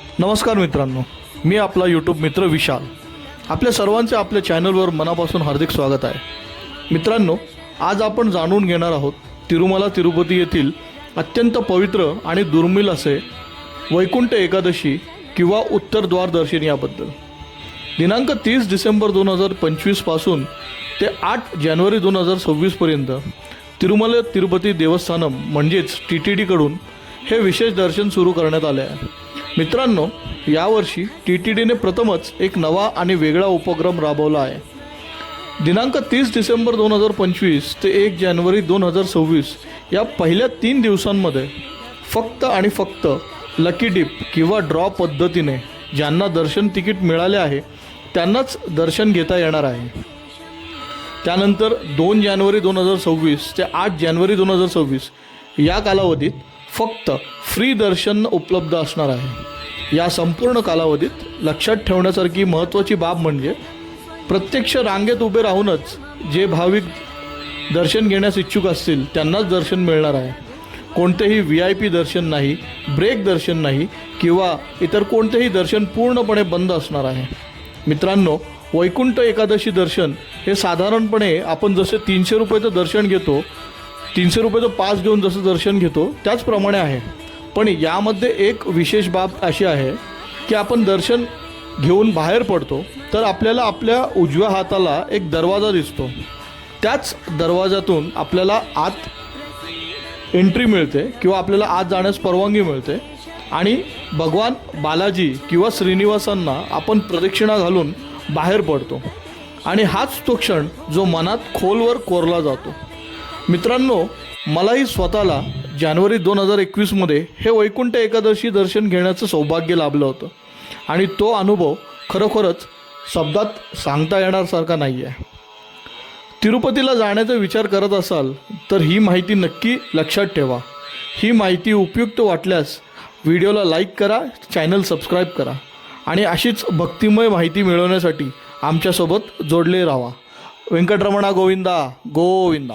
नमस्कार मित्रांनो, मी आपला यूट्यूब मित्र विशाल. आपल्या सर्वांचे आपल्या चॅनलवर मनापासून हार्दिक स्वागत आहे. मित्रांनो, आज आपण जाणून घेणार आहोत तिरुमला तिरुपती येथील अत्यंत पवित्र आणि दुर्मिळ असे वैकुंठ एकादशी किंवा उत्तर द्वार दर्शन याबद्दल. दिनांक 30 डिसेंबर 2025 पासून ते 8 जानेवारी 2026 तिरुमला तिरुपती देवस्थानम म्हणजेच TTD कडून हे विशेष दर्शन सुरू करण्यात आले आहे. मित्रांनो, यावर्षी TTDने प्रथमच एक नवा आणि वेगळा उपक्रम राबवला आहे. दिनांक 30 डिसेंबर 2025 ते 1 जानेवारी 2026 या पहिल्या 3 दिवसांमध्ये फक्त आणि फक्त लकी डिप किंवा ड्रॉ पद्धतीने ज्यांना दर्शन तिकीट मिळाले आहे त्यांनाच दर्शन घेता येणार आहे. त्यानंतर 2 जानेवारी 2026 ते 8 जानेवारी 2026 या कालावधीत फक्त फ्री दर्शन उपलब्ध असणार आहे. या संपूर्ण कालावधीत लक्षात ठेवण्यासारखी महत्त्वाची बाब म्हणजे प्रत्यक्ष रांगेत उभे राहूनच जे भाविक दर्शन घेण्यास इच्छुक असतील त्यांनाच दर्शन मिळणार आहे. कोणतेही VIP दर्शन नाही, ब्रेक दर्शन नाही किंवा इतर कोणतेही दर्शन पूर्णपणे बंद असणार आहे. मित्रांनो, वैकुंठ एकादशी दर्शन हे साधारणपणे आपण जसे 300 रुपयाचं दर्शन घेतो, 300 रुपयाचं पास घेऊन जसं दर्शन घेतो त्याचप्रमाणे आहे. पण यामध्ये एक विशेष बाब अशी आहे की आपण दर्शन घेऊन बाहेर पडतो तर आपल्याला आपल्या उजव्या हाताला एक दरवाजा दिसतो. त्याच दरवाजातून आपल्याला आत एंट्री मिळते किंवा आपल्याला आत जाण्यास परवानगी मिळते आणि भगवान बालाजी किंवा श्रीनिवासांना आपण प्रदक्षिणा घालून बाहेर पडतो आणि हाच तो क्षण जो मनात खोलवर कोरला जातो. मित्रांनो, मलाही स्वतःला जानेवारी 2021 हे वैकुंठ एकादशी दर्शन घेण्याचं सौभाग्य लाभलं होतं आणि तो अनुभव खरोखरच शब्दात सांगता येण्यासारखा नाही आहे. तिरुपतीला जाण्याचा विचार करत असाल तर ही माहिती नक्की लक्षात ठेवा. ही माहिती उपयुक्त वाटल्यास व्हिडिओला लाईक करा, चॅनल सबस्क्राईब करा आणि अशीच भक्तिमय माहिती मिळवण्यासाठी आमच्यासोबत जोडले राहा. व्यंकटरमणा गोविंदा गोविंदा.